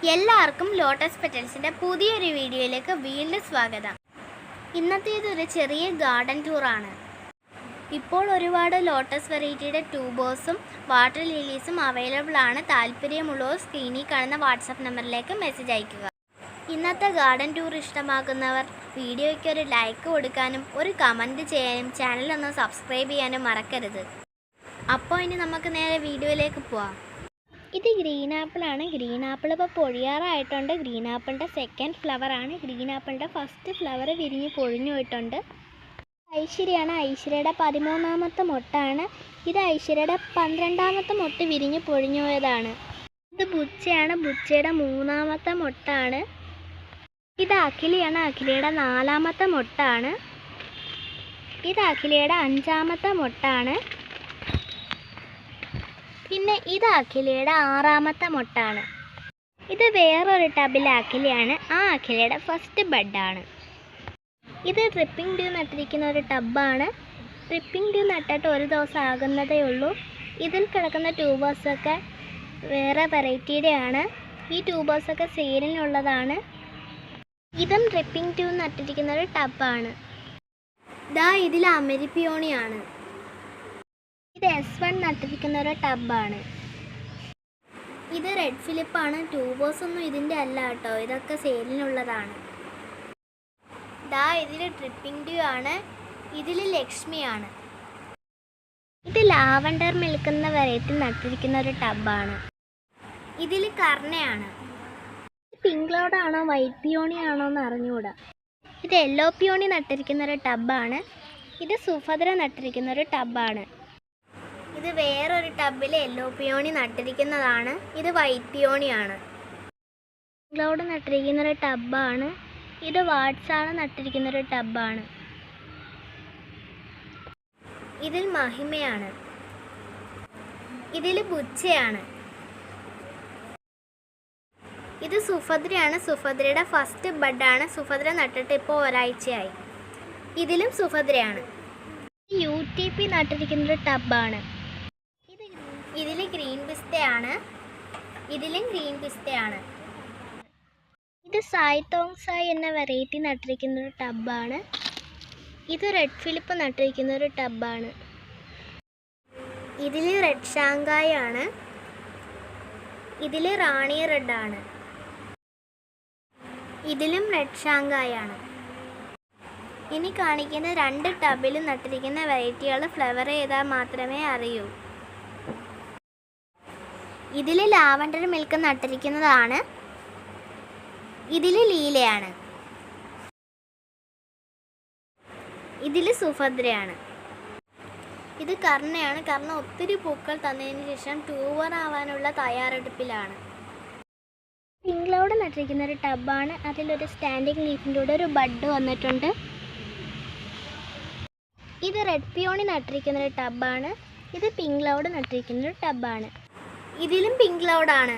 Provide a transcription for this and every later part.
എല്ലാവർക്കും ലോട്ടസ് പെറ്റൽസിൻ്റെ പുതിയൊരു വീഡിയോയിലേക്ക് വീണ്ടും സ്വാഗതം. ഇന്നത്തേതൊരു ചെറിയ ഗാർഡൻ ടൂറാണ്. ഇപ്പോൾ ഒരുപാട് ലോട്ടസ് വെറൈറ്റിയുടെ ട്യൂബേഴ്സും വാട്ടർ ലില്ലീസും അവൈലബിൾ ആണ്. താല്പര്യമുള്ളവർ സ്ക്രീനിൽ കാണുന്ന വാട്സപ്പ് നമ്പറിലേക്ക് മെസ്സേജ് അയയ്ക്കുക. ഇന്നത്തെ ഗാർഡൻ ടൂർ ഇഷ്ടമാക്കുന്നവർ വീഡിയോയ്ക്ക് ഒരു ലൈക്ക് കൊടുക്കാനും ഒരു കമൻറ്റ് ചെയ്യാനും ചാനലൊന്ന് സബ്സ്ക്രൈബ് ചെയ്യാനും മറക്കരുത്. അപ്പോൾ ഇനി നമുക്ക് നേരെ വീഡിയോയിലേക്ക് പോവാം. ഇത് ഗ്രീൻ ആപ്പിളാണ്. ഗ്രീൻ ആപ്പിൾ ഇപ്പോൾ പൊഴിയാറായിട്ടുണ്ട്. ഗ്രീൻ ആപ്പിളിൻ്റെ സെക്കൻഡ് ഫ്ലവറാണ്. ഗ്രീൻ ആപ്പിളിൻ്റെ ഫസ്റ്റ് ഫ്ലവർ വിരിഞ്ഞ് പൊഴിഞ്ഞു പോയിട്ടുണ്ട്. ഐശ്വര്യയാണ്. ഐശ്വര്യയുടെ 13ാമത്തെ മൊട്ടാണ്. ഇത് ഐശ്വര്യയുടെ 12ാമത്തെ മൊട്ട് വിരിഞ്ഞ് പൊഴിഞ്ഞു പോയതാണ്. ഇത് ബുച്ചയാണ്. ബുച്ചയുടെ 3ാമത്തെ മൊട്ടാണ്. ഇത് അഖിലയാണ്. അഖിലയുടെ 4ാമത്തെ മൊട്ടാണ്. ഇത് അഖിലയുടെ 5ാമത്തെ മൊട്ടാണ്. പിന്നെ ഇത് അഖിലയുടെ 6ാമത്തെ മൊട്ടാണ്. ഇത് വേറൊരു ടബിലെ അഖിലയാണ്. ആ അഖിലയുടെ ഫസ്റ്റ് ബഡാണ്. ഇത് ട്രിപ്പിംഗ് ഡ്യൂ നട്ടിരിക്കുന്ന ഒരു ടബാണ്. ട്രിപ്പിംഗ് ഡ്യൂ നട്ടിട്ട് ഒരു ദിവസം ആകുന്നതേ ഉള്ളൂ. ഇതിൽ കിടക്കുന്ന ട്യൂബേഴ്സൊക്കെ വേറെ വെറൈറ്റിയുടെയാണ്. ഈ ട്യൂബേഴ്സൊക്കെ സെയിലിനുള്ളതാണ്. ഇതും ട്രിപ്പിംഗ് ഡ്യൂ നട്ടിരിക്കുന്ന ഒരു ടബാണ്. ഇതിൽ അമരിപ്പിയോണിയാണ്. ഇത് S1 നട്ടിരിക്കുന്ന ഒരു ടബാണ്. ഇത് റെഡ് ഫിലിപ്പാണ്. ട്യൂബേഴ്സ് ഒന്നും ഇതിൻ്റെ അല്ല കേട്ടോ, ഇതൊക്കെ സെയിലിനുള്ളതാണ്. ഇതിൽ ട്രിപ്പിംഗ് ഡ്യൂ ആണ്. ഇതിൽ ലക്ഷ്മിയാണ്. ഇത് ലാവൻഡർ മിൽക്കുന്ന വെറൈറ്റി നട്ടിരിക്കുന്ന ഒരു ടബാണ്. ഇതിൽ കർണയാണ്. പിങ്ക് ക്ലൗഡ് ആണോ വൈറ്റ് പിയോണി ആണോ എന്ന് അറിഞ്ഞുകൂടാ. ഇത് യെല്ലോ പിയോണി നട്ടിരിക്കുന്ന ഒരു ടബാണ്. ഇത് സുഭദ്ര നട്ടിരിക്കുന്ന ഒരു ടബാണ്. ഇത് വേറൊരു ടബിൽ യെല്ലോ പിയോണി നട്ടിരിക്കുന്നതാണ്. ഇത് വൈറ്റ് പിയോണിയാണ്. ക്ലൗഡ് നട്ടിരിക്കുന്നൊരു ടബാണ്. ഇത് വാട്സാണ് നട്ടിരിക്കുന്നൊരു ടബാണ്. ഇതിൽ മഹിമയാണ്. ഇതിൽ ബുച്ചയാണ്. ഇത് സുഭദ്രയാണ്. സുഭദ്രയുടെ ഫസ്റ്റ് ബഡാണ്. സുഭദ്ര നട്ടിട്ട് ഇപ്പോൾ ഒരാഴ്ചയായി. ഇതിലും സുഭദ്രയാണ്. UTP നട്ടിരിക്കുന്നൊരു ടബാണ്. ഇതിൽ ഗ്രീൻ പിസ്തയാണ്. ഇതിലും ഗ്രീൻ പിസ്തയാണ്. ഇത് സായ് സായ് എന്ന വെറൈറ്റി നട്ടിരിക്കുന്നൊരു ടബാണ്. ഇത് റെഡ് ഫിലിപ്പ് നട്ടിരിക്കുന്നൊരു ടബാണ്. ഇതിൽ റെഡ് ഷാങ്കായ് ആണ്. ഇതിൽ റാണി റെഡാണ്. ഇതിലും റെഡ് ഷാങ്കായ് ആണ്. ഇനി കാണിക്കുന്ന 2 ടബിലും നട്ടിരിക്കുന്ന വെറൈറ്റികൾ ഫ്ലവർ ചെയ്താൽ മാത്രമേ അറിയൂ. ഇതിൽ ലാവൻഡർ മിൽക്ക് നട്ടിരിക്കുന്നതാണ്. ഇതിൽ ലീലയാണ്. ഇതിൽ സുഭദ്രയാണ്. ഇത് കർണയാണ്. കർണ ഒത്തിരി പൂക്കൾ തന്നതിന് ശേഷം ട്യൂബർ ആവാനുള്ള തയ്യാറെടുപ്പിലാണ്. പിങ്ക് ക്ലൗഡ് നട്ടിരിക്കുന്ന ഒരു ടബാണ്. അതിലൊരു സ്റ്റാൻഡിങ് ലീഫിൻ്റെ കൂടെ ഒരു ബഡ് വന്നിട്ടുണ്ട്. ഇത് റെഡ് പിയോണി നട്ടിരിക്കുന്നൊരു ടബാണ്. ഇത് പിങ്ക് ക്ലൗഡ് നട്ടിരിക്കുന്നൊരു ടബാണ്. ഇതിലും പിങ്ക് ക്ലൗഡാണ്.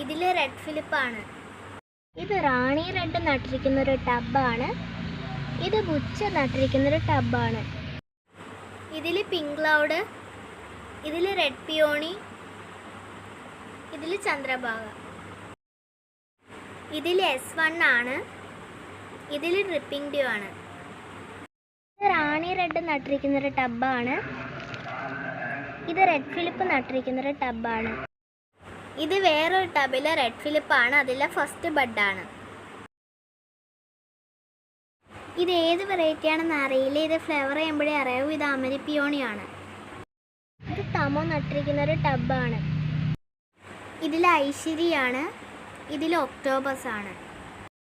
ഇതിൽ റെഡ് ഫിലിപ്പാണ്. ഇത് റാണി റെഡ് നട്ടിരിക്കുന്നൊരു ടബാണ്. ഇത് ബുച്ച നട്ടിരിക്കുന്നൊരു ടബാണ്. ഇതിൽ പിങ്ക് ക്ലൗഡ്. ഇതിൽ റെഡ് പിയോണി. ഇതിൽ ചന്ദ്രഭാഗ. ഇതിൽ S1 ആണ്. ഇതിൽ ട്രിപ്പിംഗ് ഡ്യൂ ആണ്. ഇത് റാണി റെഡ് നട്ടിരിക്കുന്നൊരു ടബാണ്. ഇത് റെഡ് ഫിലിപ്പ് നട്ടിരിക്കുന്നൊരു ടബാണ്. ഇത് വേറൊരു ടബിലെ റെഡ് ഫിലിപ്പാണ്. അതിലെ ഫസ്റ്റ് ബഡാണ്. ഇത് ഏത് വെറൈറ്റിയാണെന്ന് അറിയില്ല. ഇത് ഫ്ലവർ ചെയ്യുമ്പോഴേ അറിയാവൂ. ഇത് അമരിപ്പിയോണിയാണ്. ഇത് തമോ നട്ടിരിക്കുന്നൊരു ടബാണ്. ഇതിൽ ഐശ്വര്യയാണ്. ഇതിൽ ഒക്ടോബസ് ആണ്.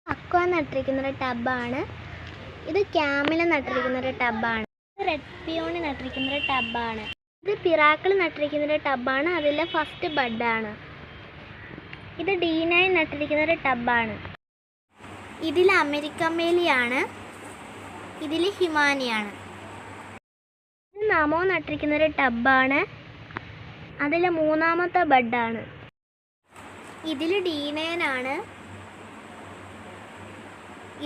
അക്വ നട്ടിരിക്കുന്നൊരു ടബാണ്. ഇത് ക്യാമില നട്ടിരിക്കുന്നൊരു ടബാണ്. ഇത് റെഡ് പിയോണി നട്ടിരിക്കുന്നൊരു ടബാണ്. ഇത് പിറാക്കിൾ നട്ടിരിക്കുന്നൊരു ടബാണ്. അതിലെ ഫസ്റ്റ് ബഡാണ്. ഇത് D9 നട്ടിരിക്കുന്നൊരു ടബാണ്. ഇതിൽ അമരിക്കമേലിയാണ്. ഇതിൽ ഹിമാനിയാണ്. ഇത് നമോ നട്ടിരിക്കുന്നൊരു ടബാണ്. അതിലെ 3ാമത്തെ ബഡാണ്. ഇതിൽ D9 ആണ്.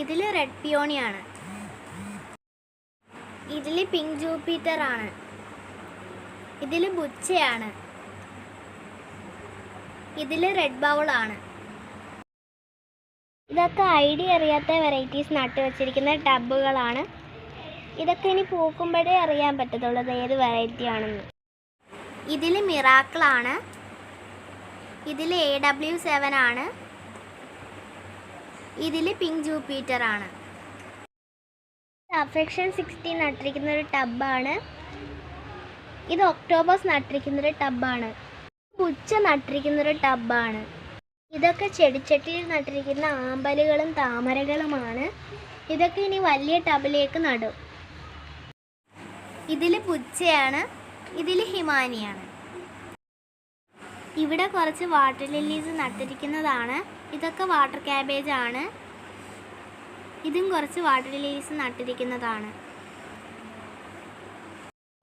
ഇതിൽ റെഡ് പിയോണിയാണ്. ഇതിൽ പിങ്ക് ജൂപ്പിറ്റർ ആണ്. ഇതിൽ ബുച്ചയാണ്. ഇതിൽ റെഡ് ബൗളാണ്. ഇതൊക്കെ ഐഡിയ അറിയാത്ത വെറൈറ്റീസ് നട്ട് വെച്ചിരിക്കുന്ന ടബുകളാണ്. ഇതൊക്കെ ഇനി പൂക്കുമ്പോഴേ അറിയാൻ പറ്റത്തുള്ളൂ അത് ഏത് വെറൈറ്റി ആണെന്ന്. ഇതിൽ മിറാക്കിളാണ്. ഇതിൽ AW7 ആണ്. ഇതിൽ പിങ്ക് ജൂപ്പിറ്റർ ആണ്. അഫെക്ഷൻ 60 നട്ടിരിക്കുന്ന ഒരു ടബാണ്. ഇത് ഒക്ടോബസ് നട്ടിരിക്കുന്നൊരു ടബാണ്. പുച്ച നട്ടിരിക്കുന്നൊരു ടബാണ്. ഇതൊക്കെ ചെടിച്ചട്ടിയിൽ നട്ടിരിക്കുന്ന ആമ്പലുകളും താമരകളുമാണ്. ഇതൊക്കെ ഇനി വലിയ ടബിലേക്ക് നടും. ഇതിൽ പുച്ചയാണ്. ഇതിൽ ഹിമാനിയാണ്. ഇവിടെ കുറച്ച് വാട്ടർ ലില്ലീസ് നട്ടിരിക്കുന്നതാണ്. ഇതൊക്കെ വാട്ടർ ക്യാബേജ് ആണ്. ഇതും കുറച്ച് വാട്ടർ ലില്ലീസ് നട്ടിരിക്കുന്നതാണ്.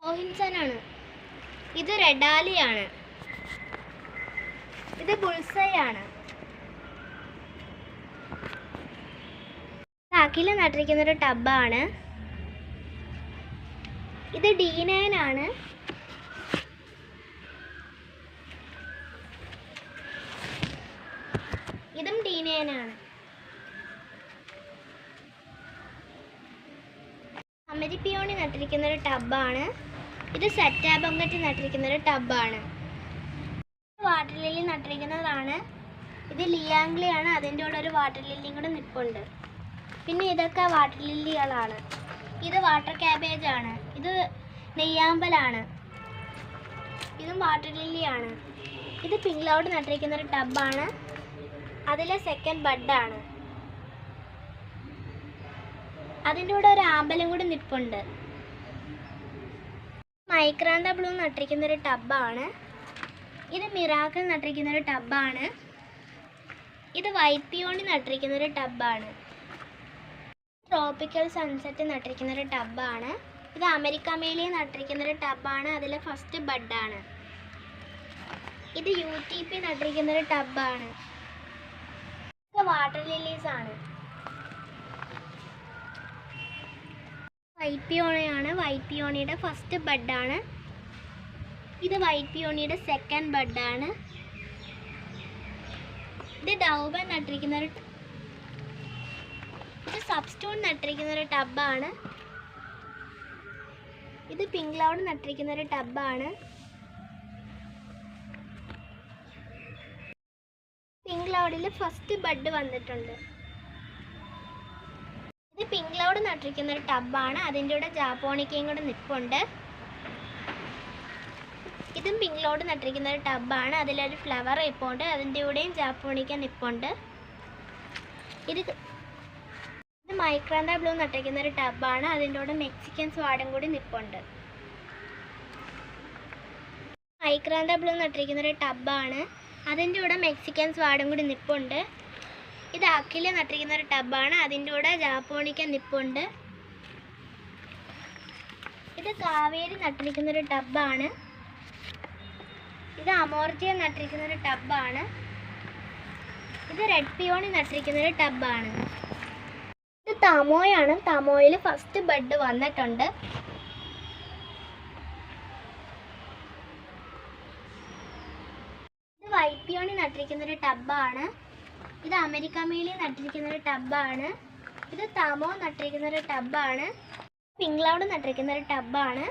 ഓഹിൻസനാണ്. ഇത് റെഡാലിയാണ്. ഇത് ബുൾസൈ ആണ്. അഖില നട്ടിരിക്കുന്നൊരു ടബാണ്. ഇത് D9 ആണ്. ഇതും D9 ആണ്. അമരിപ്പിയോണി നട്ടിരിക്കുന്നൊരു ടബാണ്. ഇത് സെറ്റാബങ്കറ്റ് നട്ടിരിക്കുന്നൊരു ടബാണ്. Water lily നട്ടിരിക്കുന്നതാണ്. ഇത് ലിയാംഗ്ലിയാണ്. അതിൻ്റെ കൂടെ ഒരു വാട്ടർ ലില്ലിയും കൂടെ നിൽപ്പുണ്ട്. പിന്നെ ഇതൊക്കെ വാട്ടർ ലില്ലികളാണ്. ഇത് വാട്ടർ ക്യാബേജ് ആണ്. ഇത് നെയ്യാമ്പലാണ്. ഇതും വാട്ടർ ലില്ലിയാണ്. ഇത് പിങ്ക് ക്ലൗഡ് നട്ടിരിക്കുന്നൊരു ടബാണ്. അതിലെ സെക്കൻഡ് ബഡാണ്. അതിൻ്റെ കൂടെ ഒരു ആമ്പലും കൂടി നിൽപ്പുണ്ട്. മൈക്രാന്ത ബ്ലൂ നട്ടിരിക്കുന്നൊരു ടബാണ്. ഇത് മിറാക്കിൾ നട്ടിരിക്കുന്നൊരു ടബാണ്. ഇത് വൈറ്റ് പിയോണി നട്ടിരിക്കുന്നൊരു ടബാണ്. ട്രോപ്പിക്കൽ സൺസെറ്റ് നട്ടിരിക്കുന്നൊരു ടബാണ്. ഇത് അമരിക്കമേലിയ നട്ടിരിക്കുന്നൊരു ടബാണ്. അതിലെ ഫസ്റ്റ് ബഡാണ്. ഇത് UTP നട്ടിരിക്കുന്നൊരു ടബാണ്. ഇത് വാട്ടർ ലില്ലീസ് ആണ്. വൈറ്റ് പിയോണിയാണ്. വൈറ്റ് പിയോണിയുടെ ഫസ്റ്റ് ബഡാണ്. ഇത് വൈറ്റ് പിയോണിയുടെ സെക്കൻഡ് ബഡാണ്. ഇത് ഡൗബൻ നട്ടിരിക്കുന്നൊരു ഇത് സബ്സ്റ്റോൺ നട്ടിരിക്കുന്നൊരു ടബാണ്. ഇത് പിങ്ക് ക്ലൗഡ് നട്ടിരിക്കുന്നൊരു ടബാണ്. പിങ്ക് ക്ലൗഡിൽ ഫസ്റ്റ് ബഡ് വന്നിട്ടുണ്ട്. ഇത് പിങ്ക് ക്ലൗഡ് നട്ടിരിക്കുന്നൊരു ടബാണ്. അതിൻ്റെ കൂടെ ജാപ്പോണിക്കയും കൂടെ നിൽപ്പുണ്ട്. ഇതും പിങ്ക് ക്ലൗഡ് നട്ടിരിക്കുന്നൊരു ടബാണ്. അതിലൊരു ഫ്ലവർ നിൽപ്പുണ്ട്. അതിൻ്റെ കൂടെയും ജാപ്പോണിക്ക നിൽപ്പുണ്ട്. ഇത് മൈക്രാന്ത ബ്ലൂ നട്ടിരിക്കുന്നൊരു ടബാണ്. അതിൻ്റെ കൂടെ മെക്സിക്കൻ സ്വാഡും കൂടി നിൽപ്പുണ്ട്. മൈക്രാന്ത ബ്ലൂ നട്ടിരിക്കുന്നൊരു ടബാണ്. അതിൻ്റെ കൂടെ മെക്സിക്കൻ സ്വാഡും കൂടി നിൽപ്പുണ്ട്. ഇത് അഖില നട്ടിരിക്കുന്നൊരു ടബാണ്. അതിൻ്റെ കൂടെ ജാപ്പോണിക്ക നിൽപ്പുണ്ട്. ഇത് കാവേരി നട്ടിരിക്കുന്നൊരു ടബാണ്. ഇത് അമോർജിയ നട്ടിരിക്കുന്നൊരു ടബാണ്. ഇത് റെഡ് പിയോണി നട്ടിരിക്കുന്നൊരു ടബാണ്. ഇത് തമോയാണ്. തമോയിൽ ഫസ്റ്റ് ബഡ് വന്നിട്ടുണ്ട്. ഇത് വൈറ്റ് പിയോണി നട്ടിരിക്കുന്നൊരു ടബാണ്. ഇത് അമരിക്കമേലി നട്ടിരിക്കുന്നൊരു ടബാണ്. ഇത് തമോ നട്ടിരിക്കുന്നൊരു ടബാണ്. പിങ്ക് ക്ലൗഡ് നട്ടിരിക്കുന്നൊരു ടബാണ്.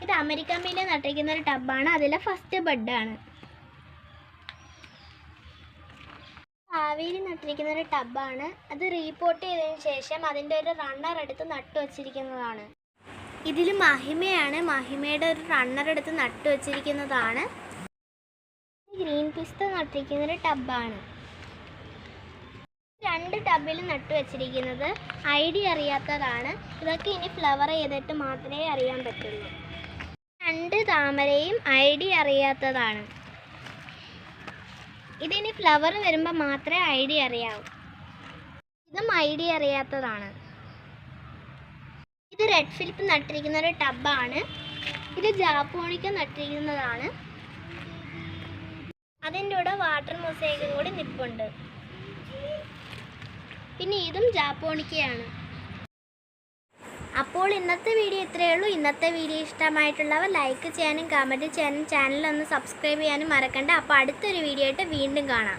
ഇത് അമരിക്കമേലി നട്ടിരിക്കുന്നൊരു ടബാണ്. അതിലെ ഫസ്റ്റ് ബഡാണ്. കാവേരി നട്ടിരിക്കുന്നൊരു ടബാണ്. അത് റീപോർട്ട് ചെയ്തതിന് ശേഷം അതിൻ്റെ ഒരു റണ്ണർ എടുത്ത് നട്ടു വച്ചിരിക്കുന്നതാണ്. ഇതിൽ മഹിമയാണ്. മഹിമയുടെ ഒരു റണ്ണർ എടുത്ത് നട്ടു വച്ചിരിക്കുന്നതാണ്. ഗ്രീൻ പിസ്ത നട്ടിരിക്കുന്നൊരു ടബാണ്. രണ്ട് ടബിൽ നട്ടു വച്ചിരിക്കുന്നത് ഐഡിയ അറിയാത്തതാണ്. ഇതൊക്കെ ഇനി ഫ്ലവർ ചെയ്തിട്ട് മാത്രമേ അറിയാൻ പറ്റുള്ളൂ. രണ്ട് താമരയും ഐഡിയ അറിയാത്തതാണ്. ഇതിനി ഫ്ലവർ വരുമ്പോൾ മാത്രമേ ഐഡിയ അറിയാവൂ. ഇതും ഐഡിയ അറിയാത്തതാണ്. ഇത് റെഡ് ഫിലിപ്പ് നട്ടിരിക്കുന്നൊരു ടബാണ്. ഇത് ജാപ്പോണിക്ക നട്ടിരിക്കുന്നതാണ്. അതിൻ്റെ കൂടെ വാട്ടർ മൊസൈക്കും കൂടി നിൽപ്പുണ്ട്. പിന്നെ ഇതും ജാപ്പോണിക്കയാണ്. അപ്പോൾ ഇന്നത്തെ വീഡിയോ ഇത്രയേ ഉള്ളൂ. ഇന്നത്തെ വീഡിയോ ഇഷ്ടമായിട്ടുള്ളവർ ലൈക്ക് ചെയ്യാനും കമൻറ്റ് ചെയ്യാനും ചാനലൊന്ന് സബ്സ്ക്രൈബ് ചെയ്യാനും മറക്കണ്ട. അപ്പോൾ അടുത്തൊരു വീഡിയോ ആയിട്ട് വീണ്ടും കാണാം.